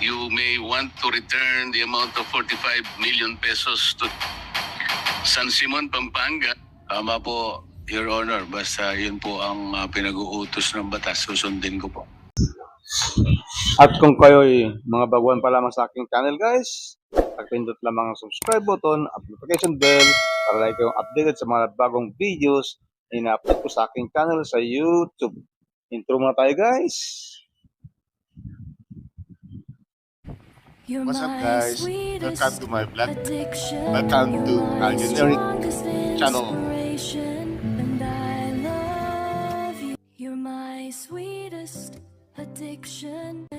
you may want to return the amount of 45 million pesos to San Simon, Pampanga. Tama po, Your Honor. Basta yun po ang pinag-uutos ng batas. Susundin ko po. At kung kayo'y mga baguhan pa lamang sa aking channel guys, pagpindot lamang ang subscribe button at notification bell para like kayong updated sa mga bagong videos na ina-upload ko sa aking channel sa YouTube. Intro muna tayo guys. What's up guys? Welcome to my vlog. Welcome to our generic channel. You're my sweetest addiction.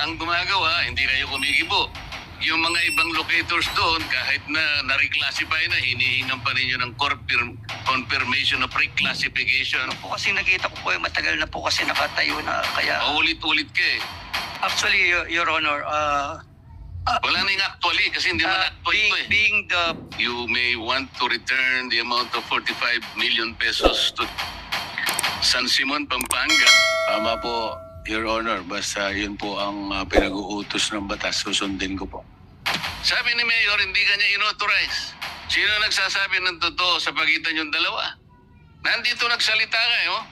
Ang gumagawa, hindi kayo kumikibo. Yung mga ibang locators doon, kahit na na-reclassify na, hinihingan pa ninyo ng confirmation of reclassification. Po kasi nakita ko po matagal na po kasi nakatayo na kaya Paulit-ulit ka eh. actually Your Honor Wala na yung actually, kasi hindi naman actually ito eh. being the You may want to return the amount of 45 million pesos to San Simon, Pampanga. Tama po, Your Honor. Basta yun po ang pinag-uutos ng batas. Susundin ko po. Sabi ni Mayor, hindi kanya inauthorize. Sino nagsasabi ng totoo sa pagitan yung dalawa? Nandito nagsalita ka eh, oh.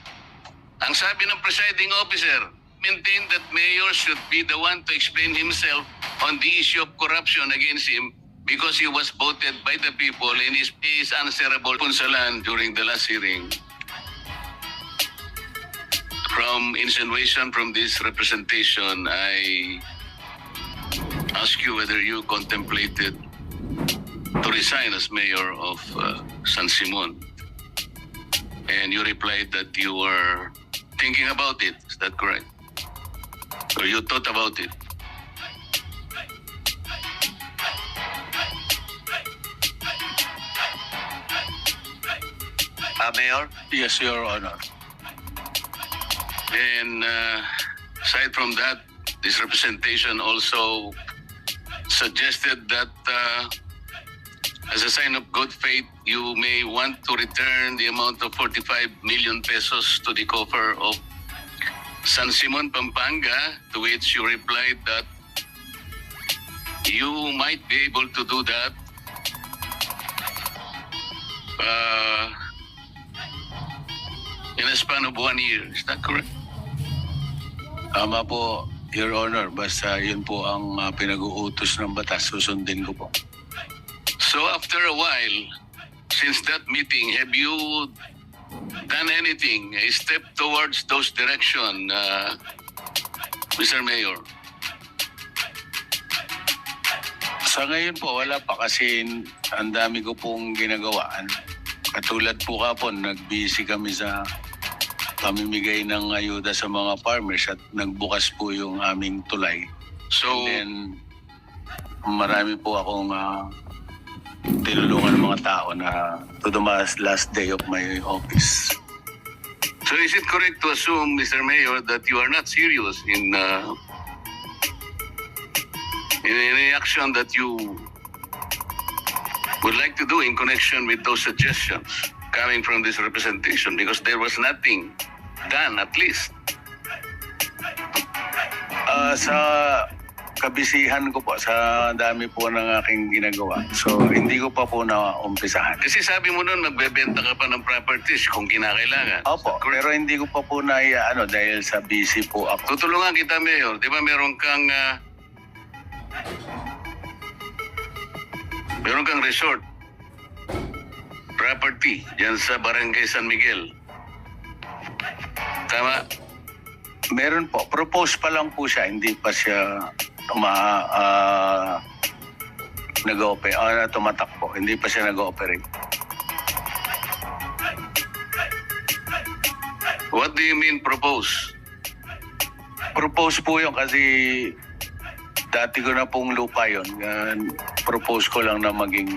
Ang sabi ng presiding officer, maintain that Mayor should be the one to explain himself on the issue of corruption against him because he was voted by the people and is answerable. Punsalan during the last hearing. From insinuation from this representation, I ask you whether you contemplated to resign as mayor of San Simon. And you replied that you were thinking about it. Is that correct? Or you thought about it? Mayor. Yes, Your Honor. And aside from that, this representation also suggested that as a sign of good faith, you may want to return the amount of 45 million pesos to the coffer of San Simon, Pampanga, to which you replied that you might be able to do that in a span of 1 year. Is that correct? Tama po, Your Honor. Basta yun po ang pinag-uutos ng batas. Susundin ko po. So after a while, since that meeting, have you done anything, a step towards those direction, Mr. Mayor? Sa ngayon po, wala pa kasi ang dami ko pong ginagawaan. Katulad po kapon, nag-busy kami sa pamimigay ng ayuda sa mga farmers at nagbukas po yung aming tulay. So, And then, marami po akong tinulungan ng mga tao na to the last day of my office. so is it correct to assume, Mr. Mayor, that you are not serious in any action that you would like to do in connection with those suggestions coming from this representation? Because there was nothing done, at least. Sa kabisihan ko po, sa dami po ng aking ginagawa. So, hindi ko pa po na-umpisahan. Kasi sabi mo nun, magbebenta ka pa ng properties kung kinakailangan. Opo, pero hindi ko pa po na dahil sa busy po ako. Tutulungan kita, Mayor. Di ba meron kang resort property dyan sa Barangay San Miguel? Tama? Meron po, propose pa lang po siya, hindi pa siya tumatakbo, hindi pa siya nag-ooperate. What do you mean propose? Propose po yun kasi dati ko na pong lupa yun. Propose ko lang na maging...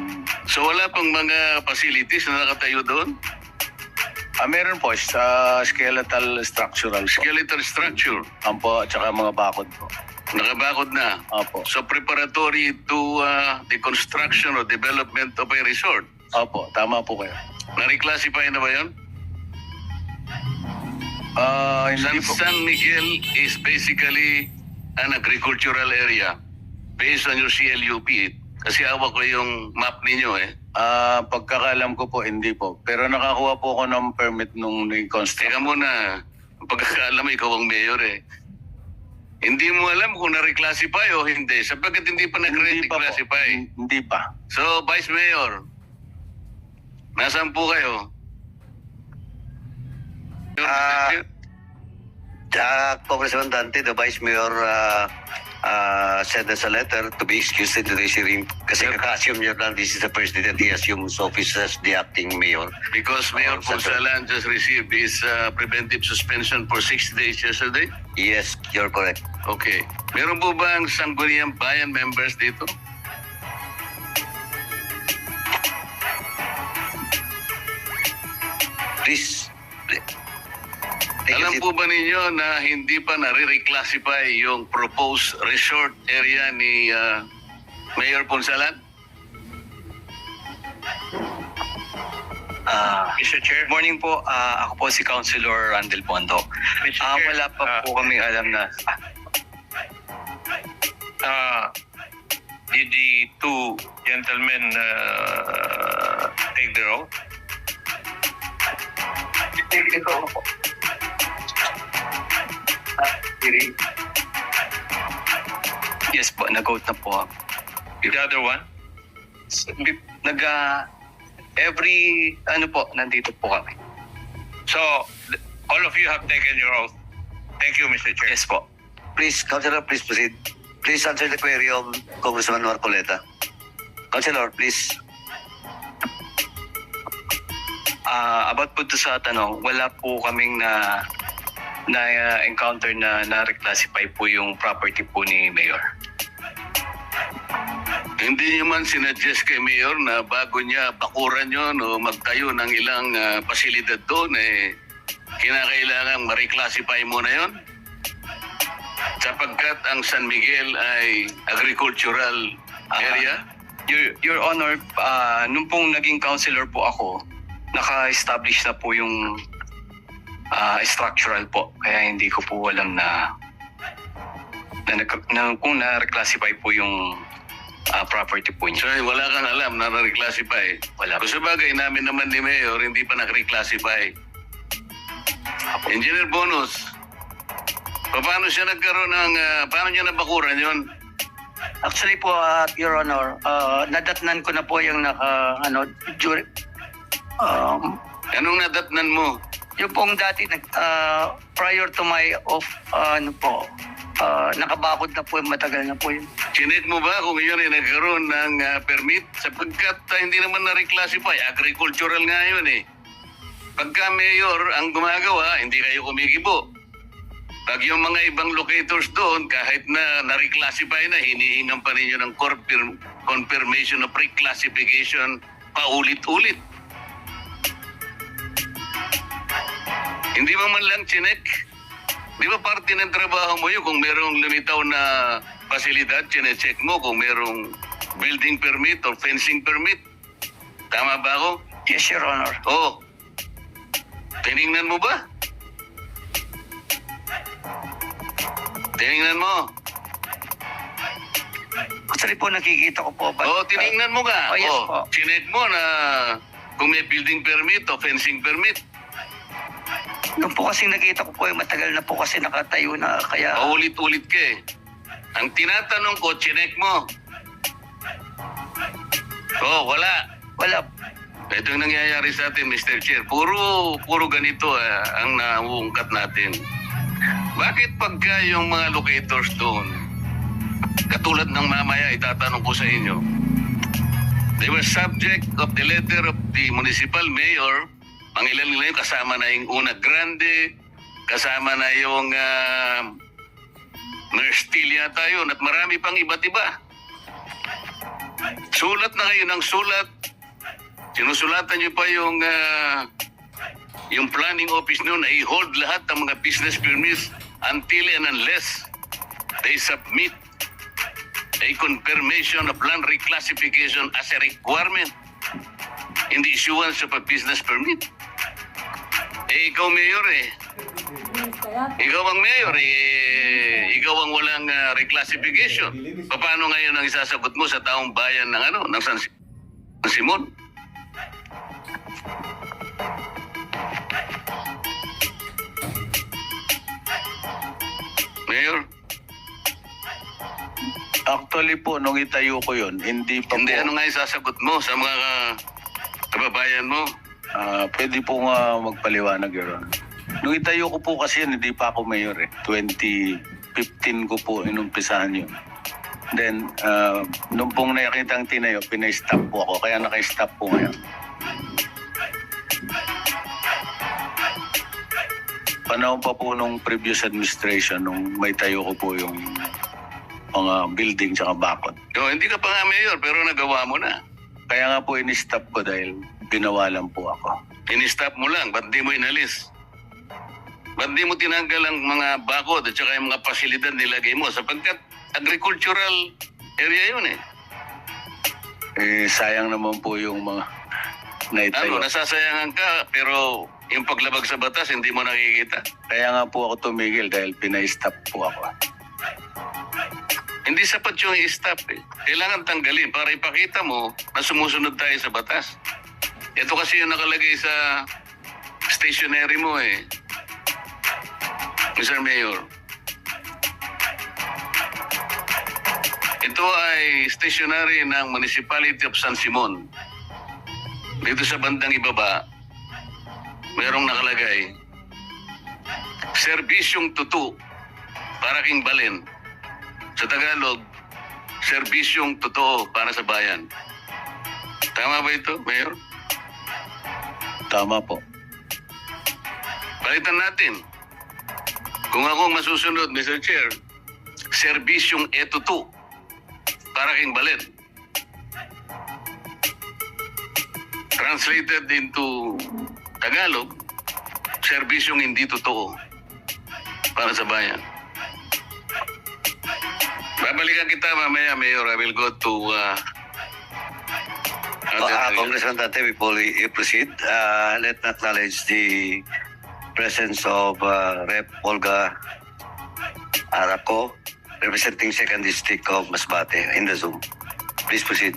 So wala pang mga facilities na nakatayo doon? meron po, sa skeletal structural po. Skeletal structure. Ampo, at saka mga bakod po. Nakabakod na. Opo. So preparatory to the construction or development of a resort. Opo, tama po kayo. Na-reclassify na ba yun? Hindi po. San Miguel is basically an agricultural area based on your CLUP? Kasi hawak ko yung map ninyo eh. Pagkakalam ko po, hindi po. Pero nakakuha po ako ng permit nung construct. Teka muna, ang pagkakaalam mo, ikaw ang mayor eh. Hindi mo alam kung na-reclassify o hindi, sapagkat hindi pa Hindi pa po. nag-reclassify. Hindi pa. So, Vice Mayor, nasaan po kayo? Congressman Dante, the Vice Mayor, sent us a letter to be excused in today's hearing kasi kaka-assume niyo lang this is the first day that he assumes office as the acting mayor. Because Mayor Ponsalan just received his preventive suspension for 6 days yesterday? Yes, you're correct. Okay. Meron po ba ang Sangguniang Bayan members dito? Please. Take a Alam seat. po ba ninyo na hindi pa nare-reclassify yung proposed resort area ni Mayor Ponsalan? Mr. Chair. Morning po. Ako po si Councilor Randel Pondo. Wala pa po kami alam na... Did the two gentlemen take the oath? Yes po, nag-vote na po ako. The other one? Every, nandito po kami. So, all of you have taken your oath. Thank you, Mr. Chair. Yes po. Please, Councilor, please proceed. Please answer the query of Congressman Marcoleta. Councilor, please. About po sa tanong, wala po kaming na-encounter na na-reclassify po yung property po ni Mayor. Hindi niyo man sinuggest kay Mayor na bago niya bakuran yun o magtayo ng ilang pasilidad doon, kinakailangan ma-reclassify muna yun? Sapagkat ang San Miguel ay agricultural area? Your Honor, nung pong naging councilor po ako, naka-establish na po yung structural po. Kaya hindi ko po alam na kung na-reclassify po yung property po niya. So wala kang alam na na-reclassify? Wala. Kung sabagay namin naman ni Mayor, hindi pa na-reclassify. Engineer Bonus, paano siya nagkaroon ng, paano niya nabakuran yun? Actually po, Your Honor, nadatnan ko na po yung Anong nadatnan mo? yung pong dati, prior to my off, nakabakod na po, matagal na po yun. Chinek mo ba kung yun ay nagkaroon ng permit? Sapagkat hindi naman na-reclassify, agricultural nga yun eh. Pagka mayor ang gumagawa, hindi kayo kumikibo. Pag yung mga ibang locators doon, kahit na na-reclassify na, hinihingan pa ninyo ng confirmation of reclassification paulit-ulit. Hindi mo man lang chinek? Di ba parte ng trabaho mo yun kung merong lumitaw na pasilidad, chinecheck mo kung merong building permit or fencing permit? Tama ba ako? Yes, Your Honor. Oo. Tinignan mo ba? Tinignan mo. Actually po, nakikita ko po. Oo, tinignan mo ka. Oh, yes Oo, po. chinek mo na kung may building permit o fencing permit. Nung po kasi nakita ko po, matagal na po kasi nakatayo na, kaya... Paulit-ulit ka eh. Ang tinatanong ko, chinek mo. Oo, wala. Wala. Ito yung nangyayari sa atin, Mr. Chair. Puro ganito ang nauungkat natin. Bakit pagka yung mga locators doon, katulad ng mamaya, itatanong ko sa inyo, they were subject of the letter of the municipal mayor, pangilan nila yung kasama na yung Una Grande, kasama na yung Merstil yata yun, at marami pang iba't iba. Sulat na kayo ng sulat. Sinusulatan niyo pa yung planning office noon na i-hold lahat ng mga business permits until and unless they submit a confirmation of land reclassification as a requirement in the issuance of a business permit. Ikaw mayor Ikaw ang mayor ikaw ikaw ang walang reclassification. Paano ngayon ang isasagot mo sa taong bayan ng ng San Simon? Mayor, Actually po, nung itayo ko yun, hindi pa hindi po. ano nga isasagot mo sa mga kababayan mo? Pwede po nga magpaliwanag, Your Honor. Nung itayo ko po kasi yun, hindi pa ako mayor eh. 2015 ko po inumpisahan yun. Then, nung pong nakikitang tinayo, pinay-stop po ako. Kaya naka-stop po ngayon. Panahon pa po nung previous administration, nung may tayo ko po yung mga building tsaka bakod. Hindi ka pa nga mayor pero nagawa mo na. Kaya nga po in-stop ko dahil binawalan po ako. In-stop mo lang, ba't di mo inalis? Ba't di mo tinanggal ang mga bakod at saka yung mga pasilidad nilagay mo? Sapagkat agricultural area yun eh. Sayang naman po yung mga naitayo. Nasasayangan ka pero yung paglabag sa batas hindi mo nakikita. Kaya nga po ako tumigil dahil pinay-stop po ako. Hindi sapat yung i-stop eh. Kailangan tanggalin para ipakita mo na sumusunod tayo sa batas. Ito kasi yung nakalagay sa stationery mo eh. Mr. Mayor. Ito ay stationery ng Municipality of San Simon. Dito sa bandang ibaba, merong nakalagay, serbisyong tutu para king balin. Sa Tagalog, serbisyong totoo para sa bayan. Tama ba ito, Mayor? Tama po. Palitan natin. Kung ako masusunod, Mr. Chair, serbisyong etutu para king balin. Translated into Tagalog, serbisyong hindi totoo para sa bayan. Babalikan kita mamaya, Mayor. I will go to... Congressman Dante, before we proceed, let's acknowledge the presence of Rep. Olga Araco, representing 2nd District of Masbate in the Zoom. Please proceed.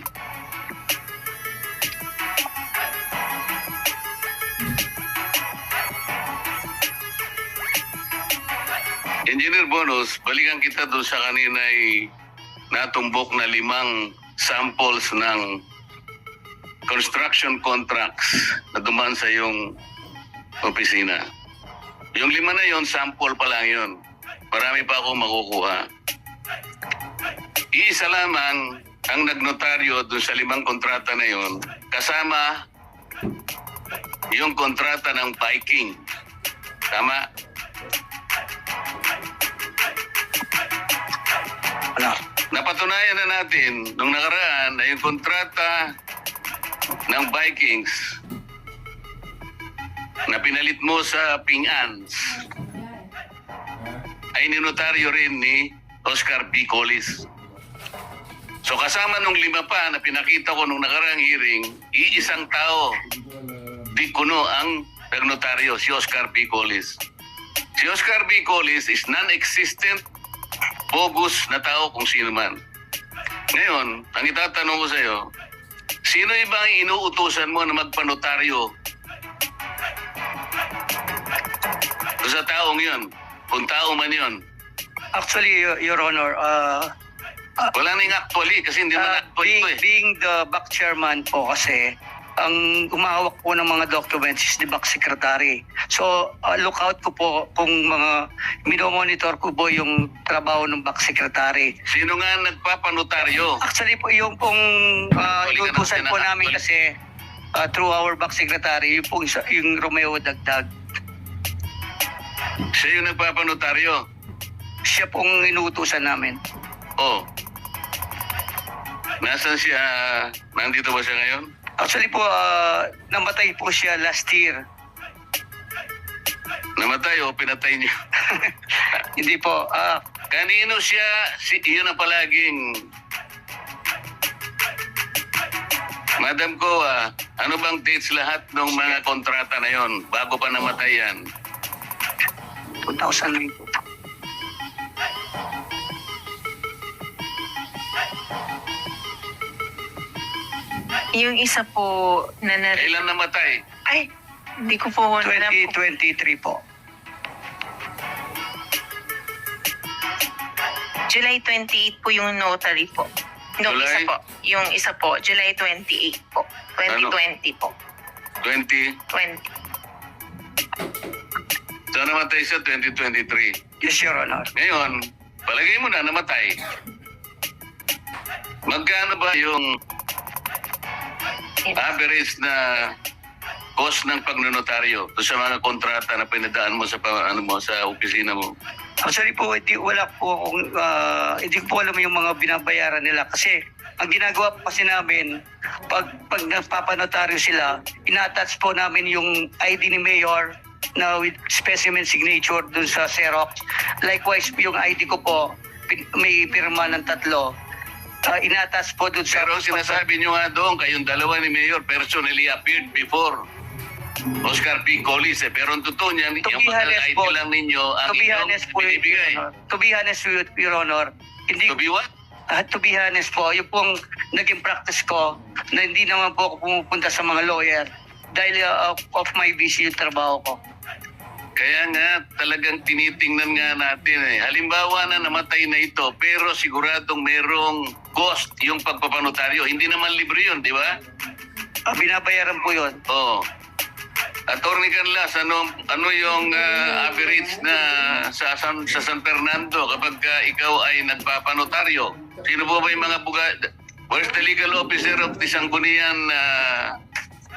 Engineer Bonus, balikan kita doon sa kanina'y natumbok na 5 samples ng construction contracts na dumaan sa iyong opisina. Yung 5 na yon, sample pa lang yon. Marami pa akong makukuha. Iisa lamang ang nagnotaryo doon sa 5 kontrata na yon, kasama yung kontrata ng Viking. Tama? Napatunayan na natin nung nakaraan na yung kontrata ng Vikings na pinalit mo sa Ping-Ans ay ninotaryo rin ni Oscar B. Collis. So kasama nung 5 pa na pinakita ko nung nakaraang hearing, iisang tao di kuno ang nagnotaryo, si Oscar B. Collis. Si Oscar B. Collis is non-existent, bogus na tao kung sino man. Ngayon, ang itatanong ko sa iyo, sino ibang inuutusan mo na magpanotaryo sa taong yun? Kung tao man yun. Actually, Your Honor, Wala nang actually kasi hindi man actually ito eh. being the back chairman po kasi, ang umahawak po ng mga documents is the back secretary. So, look out ko po kung mga minomonitor ko po yung trabaho ng back secretary. Sino nga nagpapanotaryo? Actually po, yung pong inutusan po namin kasi through our back secretary, yung pong yung Romeo Dagdag. Siya yung nagpapanotaryo. Siya pong inutusan namin. Oh. Nasaan siya? Nandito ba siya ngayon? Actually po, namatay po siya last year. Namatay o pinatay niyo? Hindi po. Kanino siya? Yun ang palaging... Madam ko, ano bang dates lahat ng mga kontrata na yon bago pa namatay yan? 2009 po. Yung isa po na Kailan namatay? Ay, hindi ko po alam po. 2023 po. July 28 po yung notary po. Yung July? isa po. Yung isa po, July 28 po. 2020 po. 20? 20. So namatay siya 2023. Yes, Your Honor. Ngayon, palagay mo na namatay. Magkano ba yung average na cost ng pagnonotaryo sa mga kontrata na pinadaan mo sa sa opisina mo? Actually po, wala po akong, hindi ko po alam yung mga binabayaran nila kasi ang ginagawa po kasi namin, pag nagpapanotaryo sila, ina-attach po namin yung ID ni Mayor na with specimen signature dun sa Xerox. Likewise, yung ID ko po, may pirma ng 3. Ina-attach po dun sa... Pero sinasabi nyo nga doon, kayong dalawa ni Mayor personally appeared before Oscar P. Collis pero ang totoo niyan, To yung be mga honest ID po, lang ninyo ang to be inyong honest po, binibigay. To be honest, Your Honor, hindi To be what? to be honest po, yung pong naging practice ko na hindi naman po ako pumupunta sa mga lawyer dahil of my busy yung trabaho ko. Kaya nga, talagang tinitingnan nga natin Halimbawa na namatay na ito, pero siguradong merong cost yung pagpapanotaryo. Hindi naman libre yun, di ba? Binabayaran po yun. Oo. Attorney Canlas, ano yung average na sa San Fernando kapag ikaw ay nagpapanotaryo? Sino po ba yung mga where's the legal officer of the Sangguniang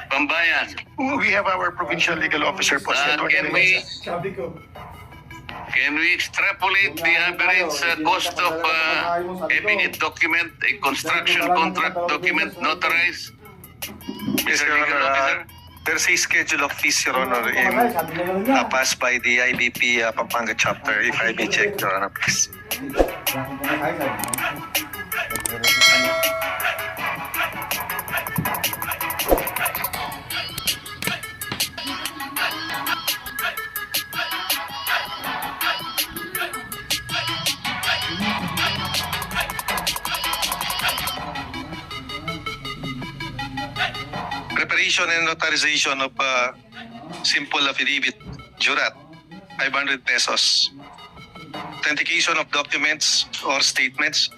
Pambayan? We have our provincial legal officer po. Can we extrapolate the average cost of having a document, a construction contract document notarized? Yes, Mr. Your Legal Honor. Officer? There's a schedule of fees, Your Honor, passed by the IBP Pampanga chapter. If I may check, Your Honor, please. Preparation and notarization of simple affidavit, jurat, 500 pesos. Authentication of documents or statements,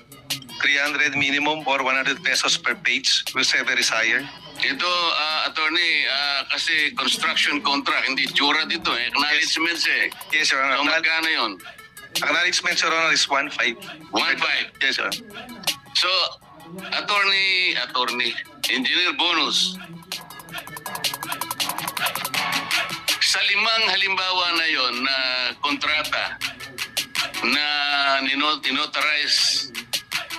300 minimum or 100 pesos per page, whichever is higher. Ito, attorney, kasi construction contract, hindi jura dito Acknowledgements Yes, Your So, Honor. magkano yun? Acknowledgement, Your Honor, is 1.5. 1.5. Yes, Your Honor. So, attorney, engineer bonus. Sa 5 halimbawa na yon na kontrata na ninotarize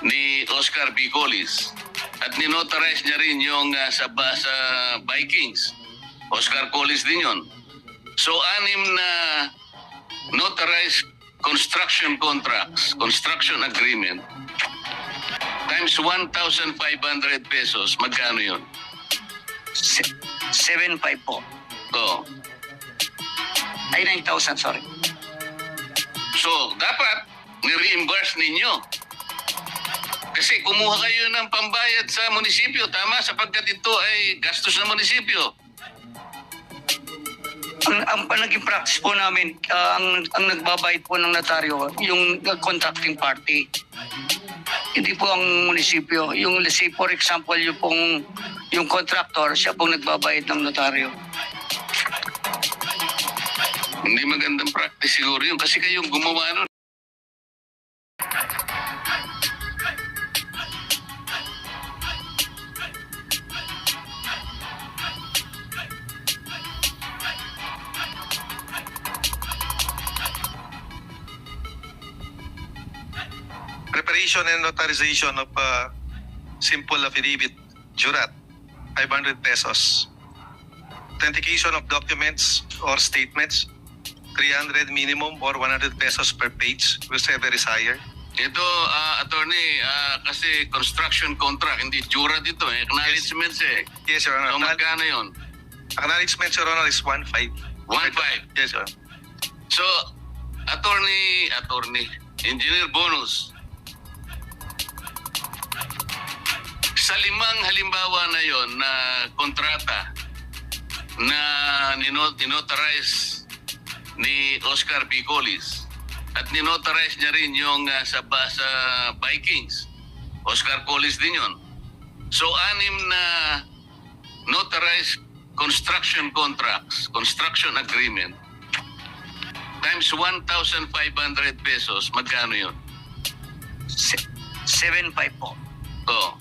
ni Oscar B. Collis at ninotarize niya rin yung sa Vikings, Oscar Collis din yon. So, 6 na notarized construction contracts, construction agreement, times 1,500 pesos, magkano yun? 7.5 po. Oo. Ay, 9,000, sorry. So, dapat ni-reimburse ninyo. Kasi kumuha kayo ng pambayad sa munisipyo, tama? Sapagkat ito ay gastos ng munisipyo. Ang naging practice po namin, ang nagbabayad po ng notaryo, yung contracting party. Hindi po ang munisipyo. Yung, let's say, for example, yung contractor, siya pong nagbabayad ng notaryo. Hindi magandang practice siguro yun kasi kayong gumawa nun. Preparation and notarization of simple affidavit, jurat, 500 pesos. Authentication of documents or statements, 300 minimum or 100 pesos per page, whichever is higher. Ito, attorney, kasi construction contract, hindi jura dito Acknowledgements Yes, Your Honor. So, magkano yun? Acknowledgement, Your Honor, is 1.5. 1.5. Yes, Your Honor. So, attorney, engineer bonus. Sa 5 limang halimbawa na yon na kontrata na ninotarize ni Oscar B. Collis at ninotarize niya rin yung sa Vikings. Oscar Collis din yon. So, 6 na notarized construction contracts, construction agreement, times 1,500 pesos, magkano yun? 7.5 po. Oh.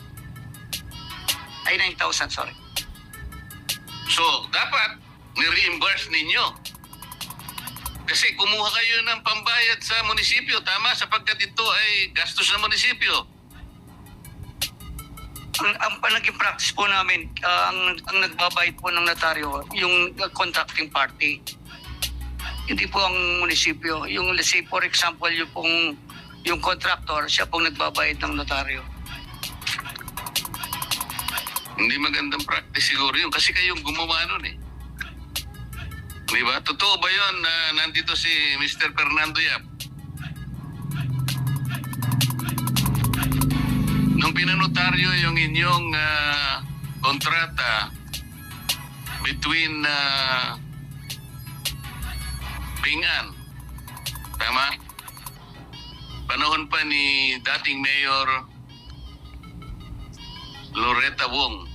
Ay, 9,000, sorry. So, dapat ni-reimburse ninyo. Kasi kumuha kayo ng pambayad sa munisipyo, tama, sapagkat ito ay gastos ng munisipyo. Ang naging practice po namin, ang nagbabayad po ng notaryo, yung contracting party. Hindi po ang munisipyo. Yung, let's say, for example, yung contractor, siya pong nagbabayad ng notaryo. Hindi magandang practice siguro yun kasi kayong gumawa nun eh. Di ba? Totoo ba yun na nandito si Mr. Fernando Yap? Nung pinanotaryo yung inyong kontrata between Ping-an, tama? Panahon pa ni dating Mayor Loretta Wong.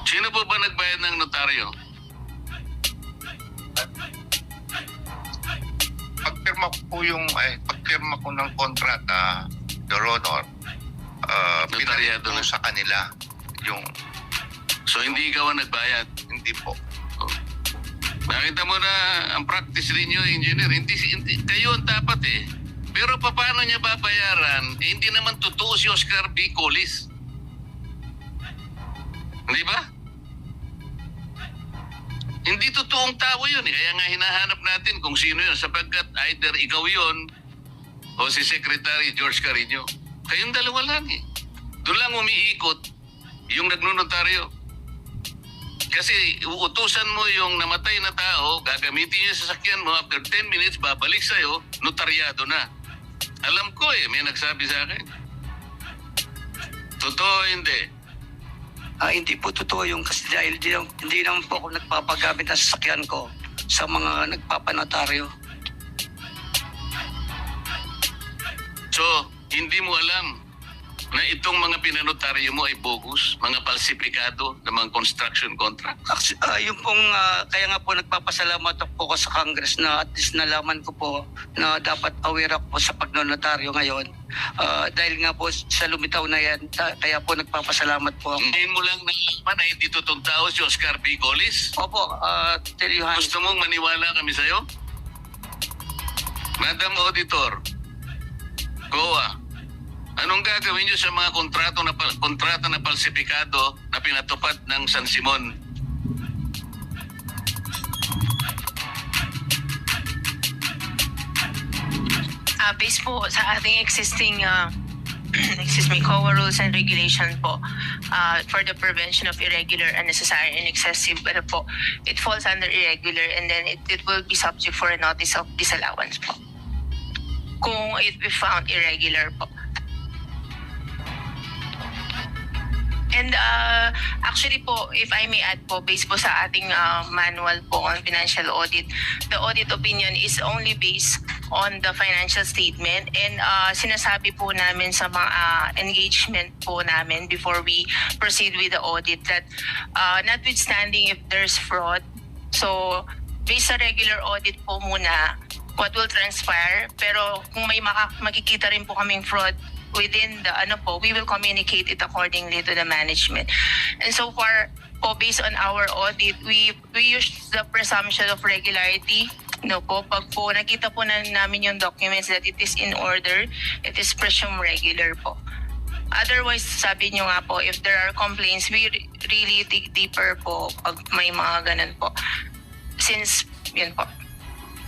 Sino po ba nagbayad ng notaryo? Pagpirma ko ng kontrata, Your Honor, Notaryado pinag na. sa kanila yung So hindi ikaw ang nagbayad? hindi po. Oh. Nakita mo na ang practice ninyo, engineer, hindi kayo ang dapat eh. Pero paano niya babayaran? Eh, hindi naman totoo si Oscar B. Collis. Di ba? Hindi totoong tao yun eh. Kaya nga hinahanap natin kung sino yun sapagkat either ikaw yun o si Secretary George Carino. Kayong dalawa lang eh. Doon lang umiikot yung nagnonotaryo. Kasi uutusan mo yung namatay na tao, gagamitin niya sa sasakyan mo, after 10 minutes, babalik sa'yo, notaryado na. Alam ko eh, may nagsabi sa akin. Totoo hindi. Hindi po totoo yung kasi dahil hindi naman po ako nagpapagamit ng sasakyan ko sa mga nagpapanotaryo. So, hindi mo alam na itong mga pinanotaryo mo ay bogus, mga falsifikado ng mga construction contract. Yung pong, kaya nga po nagpapasalamat po ako sa Congress na at least nalaman ko po na dapat aware ako po sa pagnonotaryo ngayon. Dahil nga po sa lumitaw na yan, kaya po nagpapasalamat po ako. Ngayon mo lang nalaman na hindi totoong tao si Oscar B. Collis? Opo, tell you, Hans. Gusto mong maniwala kami sa'yo? Madam Auditor, COA, anong gagawin niyo sa mga kontrata na falsifikado na pinatupad ng San Simon? Based po sa ating existing COA rules and regulation po for the prevention of irregular, unnecessary, and excessive, it falls under irregular and then it will be subject for a notice of disallowance po. Kung it be found irregular po. And actually po, if I may add po, based po sa ating manual po on financial audit, the audit opinion is only based on the financial statement and sinasabi po namin sa mga engagement po namin before we proceed with the audit that notwithstanding if there's fraud, so based sa regular audit po muna, what will transpire, pero kung may makikita rin po kaming fraud within the we will communicate it accordingly to the management. And so far po, based on our audit, we use the presumption of regularity. Pag po nakita po namin yung documents that it is in order, it is presumed regular po. Otherwise, sabi nyo nga po, if there are complaints, we really dig deeper po pag may mga ganun po. Since, yun po.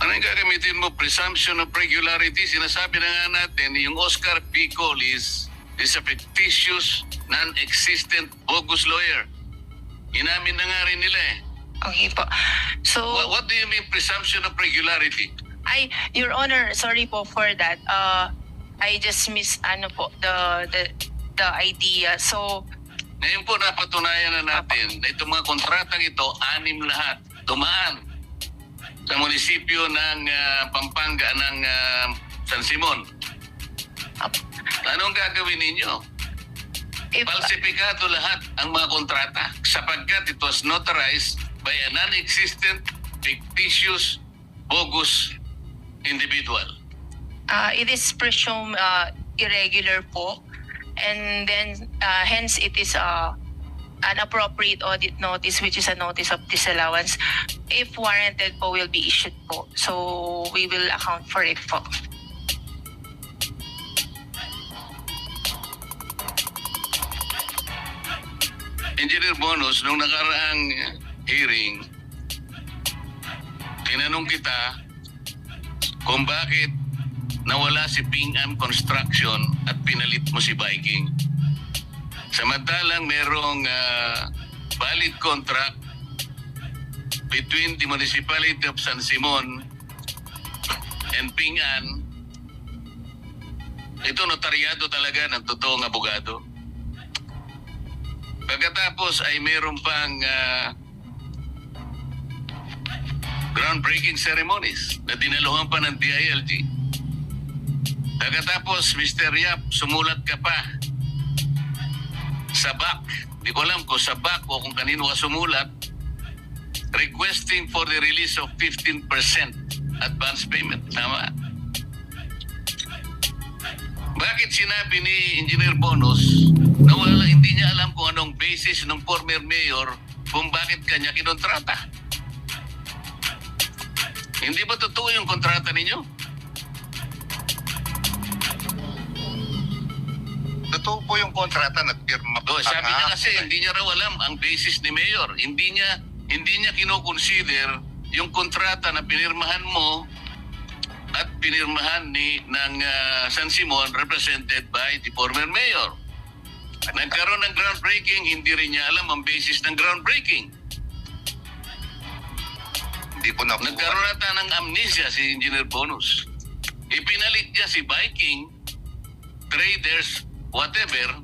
Ano yung gagamitin mo? Presumption of regularity. Sinasabi na nga natin, yung Oscar P. Collis is a fictitious, non-existent, bogus lawyer. Inamin na nga rin nila eh. Okay po. So, What do you mean presumption of regularity? Your Honor, sorry po for that. I just miss the idea. So Ngayon po napatunayan na natin na itong mga kontratang ito, 6 lahat, dumaan sa munisipyo ng Pampanga ng San Simon. Anong gagawin ninyo? if Falsipikado lahat ang mga kontrata sapagkat it was notarized by a non-existent, fictitious, bogus individual. It is presumed irregular po, and then hence it is an appropriate audit notice, which is a notice of disallowance. If warranted po, will be issued po. So we will account for it po. Engineer Bonus, nung nakaraang hearing, tinanong kita kung bakit nawala si Ping An Construction at pinalit mo si Viking. Samantalang merong valid contract between the Municipality of San Simon and Ping An. Ito notaryado talaga ng totoong abogado. Pagkatapos ay meron pang groundbreaking ceremonies na dinaluhan pa ng DILG. Pagkatapos, Mr. Yap, sumulat ka pa sa back. Di ko alam kung sa back o kung kanino ka sumulat, requesting for the release of 15% advance payment. Tama? Bakit sinabi ni Engineer Bonus na hindi niya alam kung anong basis ng former mayor kung bakit kanya kinontrata? Hindi ba totoo yung kontrata ninyo? Totoo po yung kontrata, nagpirma po. Sabi niya kasi hindi niya raw alam ang basis ni mayor. Hindi niya kino-consider yung kontrata na pinirmahan mo at pinirmahan ng San Simon represented by the former mayor. Nagkaroon ng groundbreaking, hindi rin niya alam ang basis ng groundbreaking. Hindi po na po. Nagkaroon nata ng amnesia si Engineer Bonus. Ipinalit niya si Viking, traders, whatever.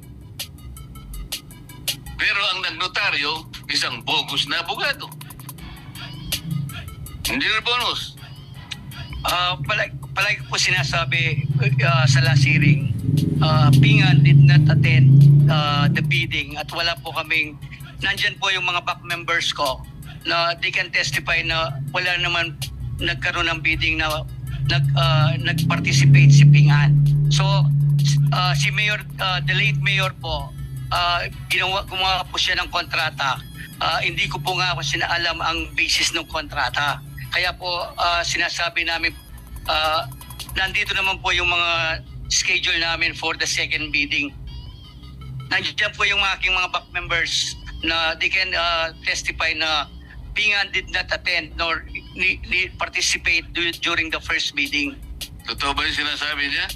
Pero ang nagnotaryo, isang bogus na abogado. Engineer Bonus, Palagi po sinasabi sa last hearing, Ping An did not attend the bidding at wala po kaming, nandyan po yung mga back members ko na they can testify na wala naman nagkaroon ng bidding na nag-participate si Ping An. So, si Mayor, the late Mayor po, gumawa po siya ng kontrata. Hindi ko po nga alam ang basis ng kontrata. Kaya po sinasabi namin, nandito naman po yung mga schedule namin for the second bidding. Nandiyan po yung aking mga back members na they can testify na Ping An did not attend nor participate during the first bidding. totoo ba yung sinasabi niya?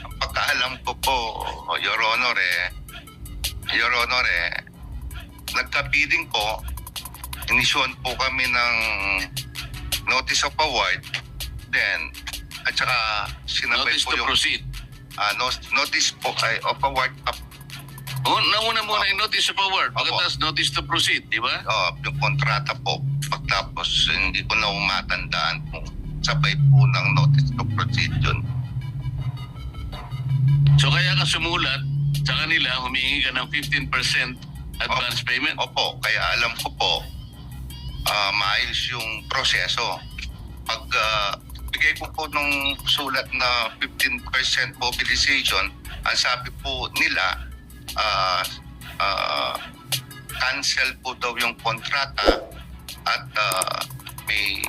Ang pagkaalam ko po, Your Honor, nagka-bidding po, inisyon po kami ng notice of award, then, at saka sinabay Notice po to yung proceed. notice po of award Nauna muna yung notice of award, pagkatapos notice to proceed, di ba? yung kontrata po. Pagtapos, hindi ko na umatandaan kung sabay po ng notice to proceed yun. So kaya ka sumulat sa kanila, humingi ka ng 15% advance payment? Opo, kaya alam ko po, maayos yung proseso. Pag bigay ko po nung sulat na 15% mobilization, ang sabi po nila, cancel po daw yung kontrata at may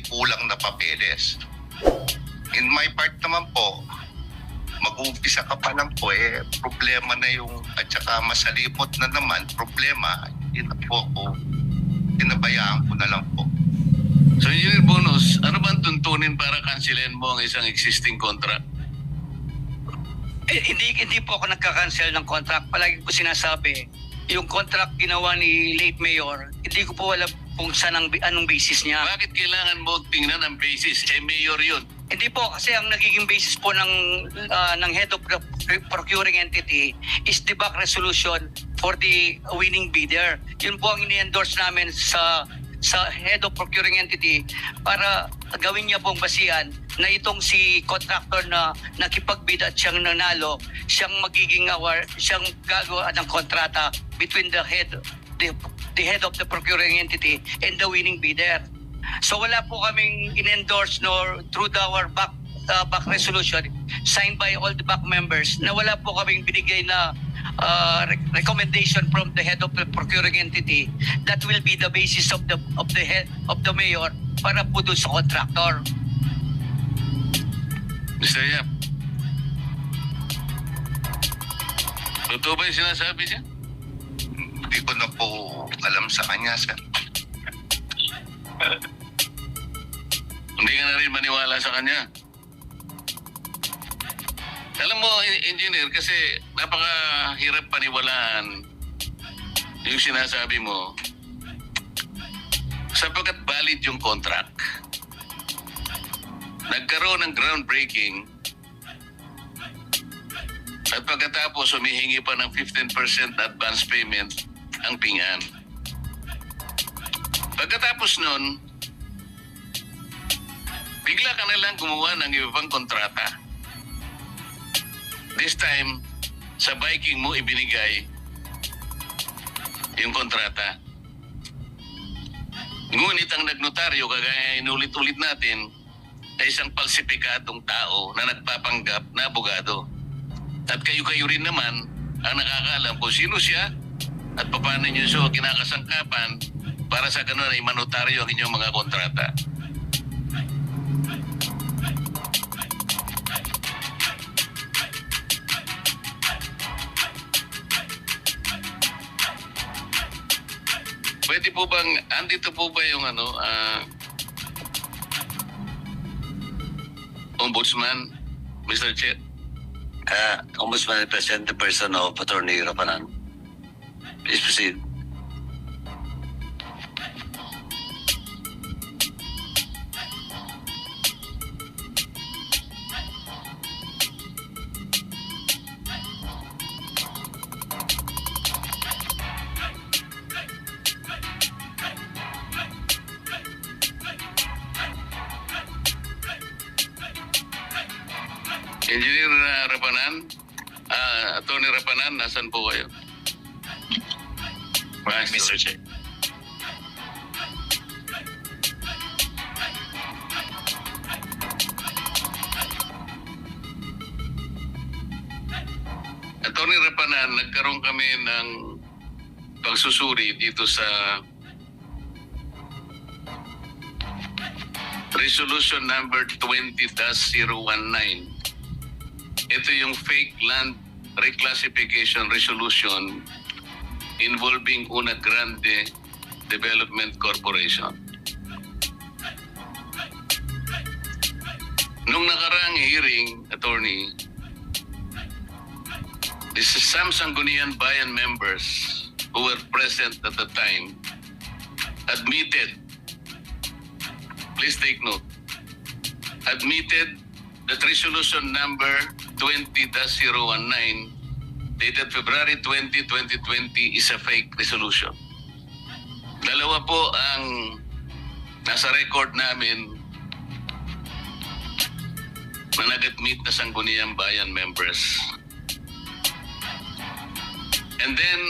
kulang na papeles. In my part naman po, mag-uumpisa ka pa lang po, problema na yung, at saka masalimot na naman, problema, hindi na po ako, pinabayaan ko na lang po. So Engineer Bonus, ano bang tuntunin para cancelin mo ang isang existing contract? Hindi po ako nagka-cancel ng contract. Palagi ko sinasabi, yung contract ginawa ni late Mayor, hindi ko po alam kung saan anong basis niya. Bakit kailangan mo tingnan ang basis? Mayor yun. Hindi po, kasi ang nagiging basis po ng head of the procuring entity is the back resolution for the winning bidder. Yun po ang ini-endorse namin sa head of procuring entity para gawin niya pong basihan na itong si contractor na nakipagbid at siyang nanalo, siyang magiging siyang gagawa ng kontrata between the head of the procuring entity and the winning bidder. So wala po kaming in-endorse nor through our back resolution signed by all the back members na wala po kaming binigay na recommendation from the head of the procuring entity that will be the basis of the head of the mayor para po doon sa contractor. Mr. Yap, totoo ba yung sinasabi niya? Hindi ko na po alam sa kanya, sir. Hindi ka na rin maniwala sa kanya. Alam mo, engineer, kasi napakahirap paniwalaan yung sinasabi mo sapagkat valid yung contract. Nagkaroon ng groundbreaking at pagkatapos humihingi pa ng 15% advance payment ang Ping-an. Pagkatapos nun, bigla ka na lang gumawa ng ibang kontrata. This time, sa Viking mo ibinigay yung kontrata. Ngunit ang nagnotaryo, kagaya inulit-ulit natin, ay isang palsipikadong tao na nagpapanggap na abogado. At kayo-kayo rin naman ang nakakaalam kung sino siya at paano niyo siya kinakasangkapan para sa ganun ay manotaryo ang inyong mga kontrata. Pwede po bang, andito po ba yung Ombudsman, Mr. Chair? Ombudsman represent the person of Attorney Rapanan. Please proceed. Engineer Rapanan, Attorney Rapanan, nasan po kayo? Mr. Chair. Attorney Rapanan, nagkaroon kami ng pagsusuri dito sa Resolution number 20-019. Ito yung fake land reclassification resolution involving Una Grande Development Corporation. Nung nakaraang hearing, attorney, this is some Sangguniang Bayan members who were present at the time admitted, please take note, admitted that resolution number 20-019 dated February 20, 2020 is a fake resolution. Dalawa po ang nasa record namin na nag-admit na Sangguniang Bayan members. And then,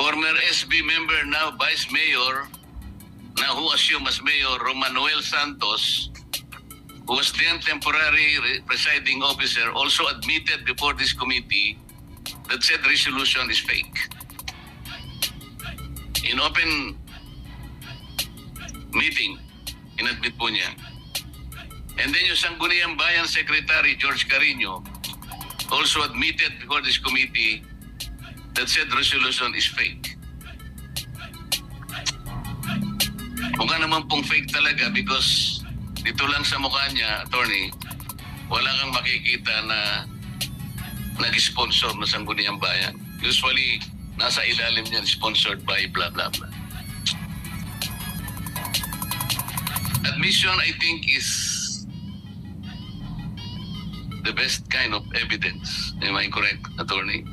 former SB member, now Vice Mayor, now who assumed as Mayor, Romanuel Santos, who was then temporary presiding officer, also admitted before this committee that said resolution is fake. In open meeting, inadmit po niya. And then yung Sangguniang Bayan Secretary, George Carino, also admitted before this committee that said resolution is fake. Mukha naman pong fake talaga because dito lang sa mukha niya, attorney, wala kang makikita na nag-sponsor na Sangguniang Bayan. Usually, nasa ilalim niyan, sponsored by blah, blah, blah. Admission, I think, is the best kind of evidence. Am I correct, Attorney?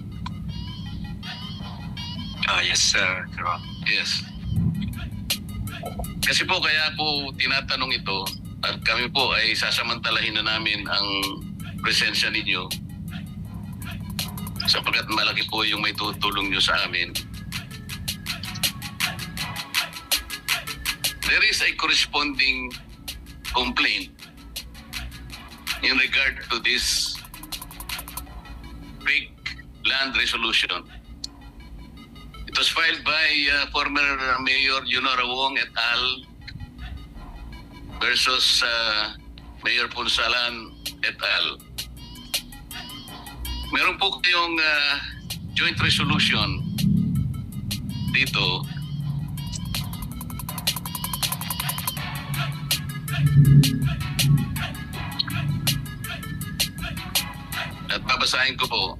Yes, Your Honor. Yes. Kasi po kaya po tinatanong ito at kami po ay sasamantalahin na namin ang presensya ninyo sapagkat malaki po yung may tutulong nyo sa amin. There is a corresponding complaint in regard to this fake land resolution. It was filed by former Mayor Yunora Wong et al. Versus Mayor Punsalan et al. Meron po kayong joint resolution dito. At babasahin ko po.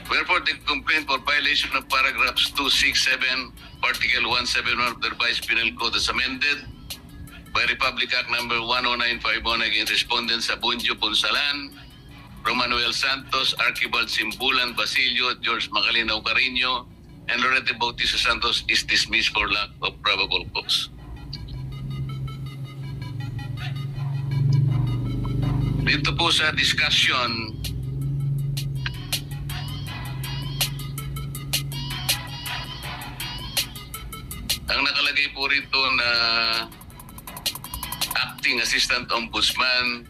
Wherefore, the complaint for violation of paragraphs 267, Article 171 of the Revised Penal Code as amended by Republic Act number 10951 against respondents Abundio Punsalan, Romanuel Santos, Archibald Simbulan, Basilio, George Macalinaw Carino, and Lorette Bautista Santos is dismissed for lack of probable cause. Dito po sa discussion, ang nakalagay po rito na Acting Assistant Ombudsman,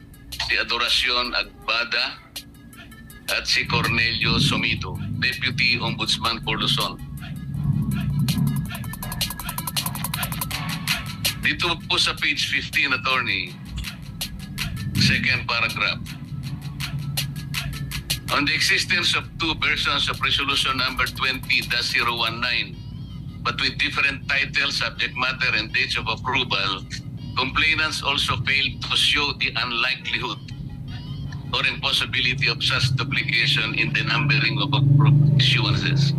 si Adoracion Agbada at si Cornelio Somito, Deputy Ombudsman for Luzon. Dito po sa page 15, Attorney, second paragraph. On the existence of two versions of resolution number 20-019, but with different titles, subject matter, and dates of approval, complainants also failed to show the unlikelihood or impossibility of such duplication in the numbering of approved issuances.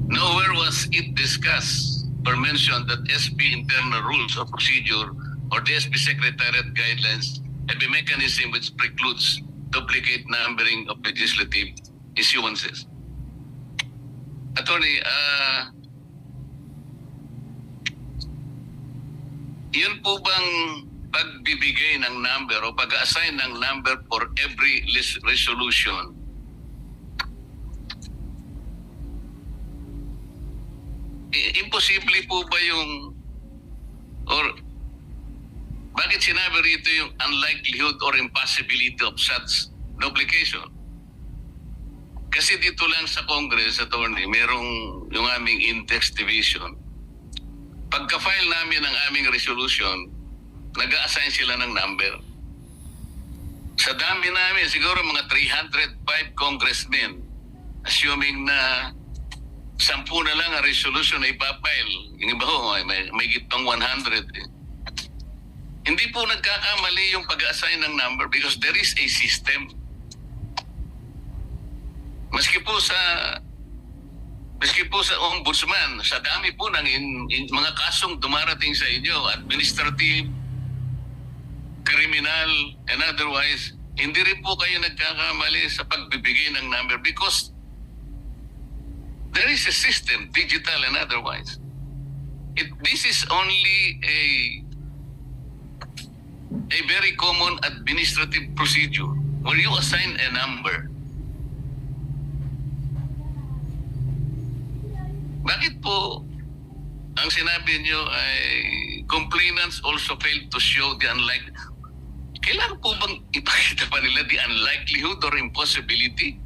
Nowhere was it discussed or mentioned that SB internal rules of procedure or the SB Secretariat guidelines have a mechanism which precludes duplicate numbering of legislative issuances. Attorney, yun po bang pagbibigay ng number o pag-assign ng number for every resolution, imposible po ba yung, or bakit sinabi rito yung unlikelihood or impossibility of such duplication? Kasi dito lang sa Congress, Attorney, merong yung aming index division. Pagka-file namin ang aming resolution, nag-a-assign sila ng number. Sa dami namin, siguro mga 305 congressmen, assuming na 10 na lang ang resolution na ipapile. Yung iba ho, may gitpang 100. Hindi po nagkakamali yung pag-assign ng number because there is a system. Maski po sa ombudsman, sa dami po ng mga kasong dumarating sa inyo, administrative, criminal, and otherwise, hindi rin po kayo nagkakamali sa pagbibigay ng number because there is a system, digital and otherwise. This is only a very common administrative procedure where you assign a number. Bakit po ang sinabi niyo ay complainants also failed to show the unlikely? Kailangan po bang ipakita pa nila the unlikelihood or impossibility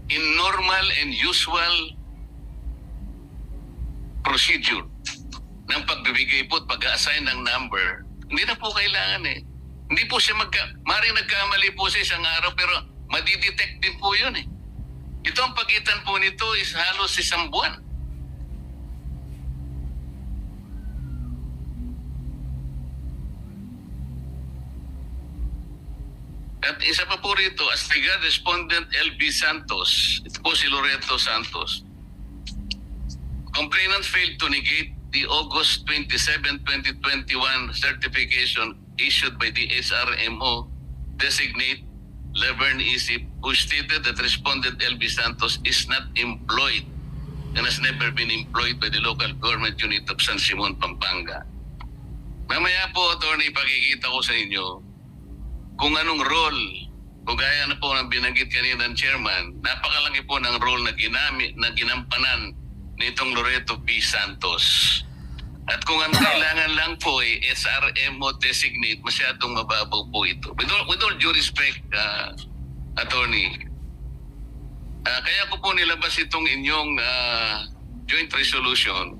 in normal and usual procedure ng pagbibigay po at pag-assign ng number? Hindi na po kailangan eh. Hindi po siya maring nagkamali po sa isang araw pero madidetect din po yun eh. Ito ang pagitan po nito is halos isang buwan. At isa pa po rito, as regard respondent LB Santos, ito po si Loreto Santos. Complainant failed to negate the August 27, 2021 certification issued by the SRMO designate Laverne Isip, who stated that respondent LB Santos is not employed and has never been employed by the local government unit of San Simon, Pampanga. Mamaya po, Attorney, pakikita ko sa inyo kung anong role, kung gaya na po ng binanggit kanina ng chairman, napakalaki po ng role na ginampanan nitong Loreto B. Santos. At kung ang kailangan lang po ay SRMO designate, masyadong mababaw po ito. With all due respect, Attorney, kaya ko po nilabas itong inyong joint resolution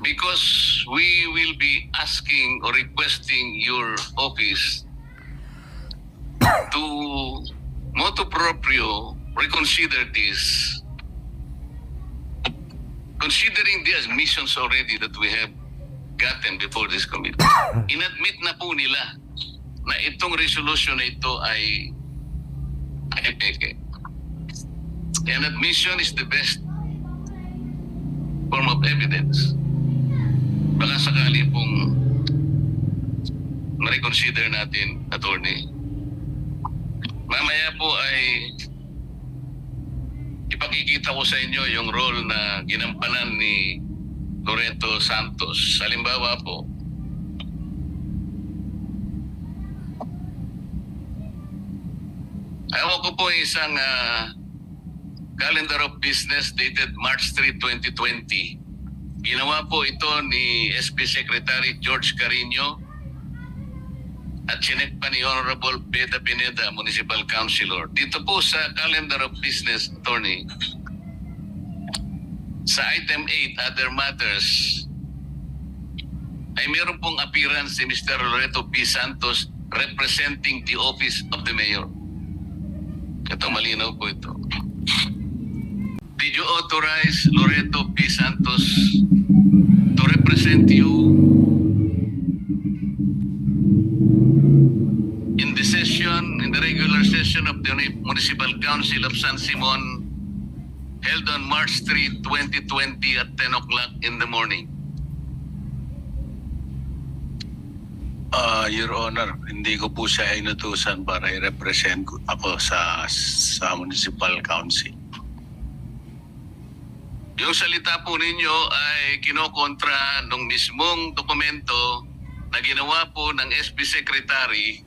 because we will be asking or requesting your office to motu proprio reconsider this, considering the admissions already that we have gotten before this committee. Inadmit na po nila na itong resolution na ito ay peke. And admission is the best form of evidence. Baka sakali pong ma-reconsider natin, Attorney. Mamaya po ay ipakikita ko sa inyo yung role na ginampanan ni Loreto Santos. Halimbawa po, ayaw ko po isang calendar of business dated March 3, 2020. Ginawa po ito ni SP Secretary George Carino at chinek pa ni Honorable Beda Pineda, Municipal Councilor. Dito po sa calendar of business, Attorney, sa item 8, other matters, ay meron pong appearance si Mr. Loreto B. Santos representing the office of the mayor. Ito, malinaw po ito. Did you authorize Loreto B. Santos to represent you in the session, in the regular session of the Municipal Council of San Simon held on March 3, 2020 at 10 o'clock in the morning? Your Honor, hindi ko po siya inutusan para i-represent ako sa Municipal Council. Yung salita po ninyo ay kinokontra nung mismong dokumento na ginawa po ng SP Secretary